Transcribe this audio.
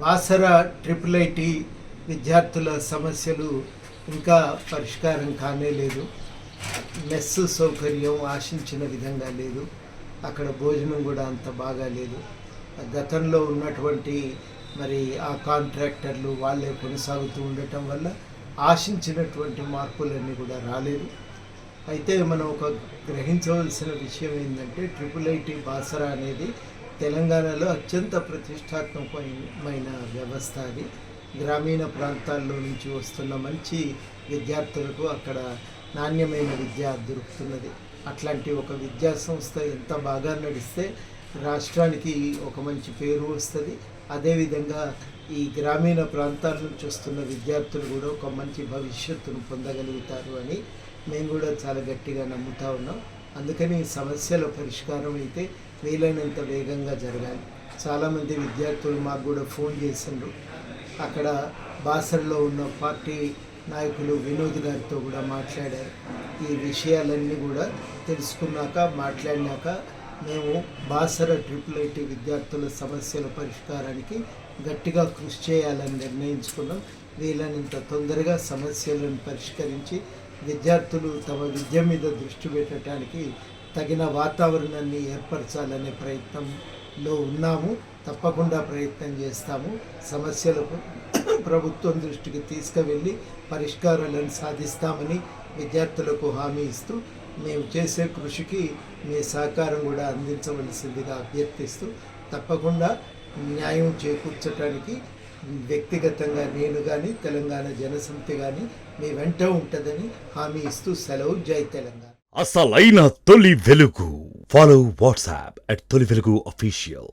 Aasara triple IT విద్యార్థుల సమస్యలు ఇంకా పరిష్కారం కానే లేదు. మెస్ సౌకర్యం ఆశించిన విధంగా లేదు. అక్కడ భోజనం కూడా అంత బాగా లేదు. గతంలో ఉన్నటువంటి ఆ కాంట్రాక్టర్లు వాళ్ళే కొనసాగుతూ ఉండటం వల్ల ఆశించినటువంటి మార్పులన్నీ కూడా రాలేదు. అయితే మనం గ్రహించవలసిన విషయం ఏంటంటే ట్రిపుల్ ఐటీ బాసరా అనేది తెలంగాణలో అత్యంత ప్రతిష్టాత్మకమైన వ్యవస్థ. అది గ్రామీణ ప్రాంతాల్లో నుంచి వస్తున్న మంచి విద్యార్థులకు అక్కడ నాణ్యమైన విద్య దొరుకుతున్నది. అట్లాంటి ఒక విద్యా సంస్థ ఎంత బాగా నడిస్తే రాష్ట్రానికి ఒక మంచి పేరు వస్తుంది. అదేవిధంగా ఈ గ్రామీణ ప్రాంతాల నుంచి వస్తున్న విద్యార్థులు కూడా ఒక మంచి భవిష్యత్తును పొందగలుగుతారు అని మేము కూడా చాలా గట్టిగా నమ్ముతా ఉన్నాం. అందుకని సమస్యల పరిష్కారం అయితే వీలైనంత వేగంగా జరగాలి. చాలామంది విద్యార్థులు మాకు కూడా ఫోన్ చేసిండ్రు. అక్కడ బాసరలో ఉన్న పార్టీ నాయకులు వినోద్ గారితో కూడా మాట్లాడారు. ఈ విషయాలన్నీ కూడా తెలుసుకున్నాక మాట్లాడినాక మేము బాసర ట్రిపుల్ ఐటీ విద్యార్థుల సమస్యల పరిష్కారానికి గట్టిగా కృషి చేయాలని నిర్ణయించుకున్నాం. వీలైనంత తొందరగా సమస్యలను పరిష్కరించి విద్యార్థులు తమ విద్య మీద దృష్టి పెట్టడానికి తగిన వాతావరణాన్ని ఏర్పరచాలనే ప్రయత్నంలో ఉన్నాము. తప్పకుండా ప్రయత్నం చేస్తాము. సమస్యలకు ప్రభుత్వం దృష్టికి తీసుకువెళ్ళి పరిష్కారాలను సాధిస్తామని విద్యార్థులకు హామీ ఇస్తూ మేము చేసే కృషికి మీ సహకారం కూడా అందించవలసిందిగా అభ్యర్థిస్తూ తప్పకుండా న్యాయం చేకూర్చడానికి వ్యక్తిగతంగా నేను కానీ తెలంగాణ జనసమితి కానీ మీ వెంట ఉంటుందని హామీ ఇస్తూ సెలవు. జై తెలంగాణ. అసలైన తొలి వెలుగు. ఫాలో వాట్సాప్ @తొలి వెలుగు అఫీషియల్.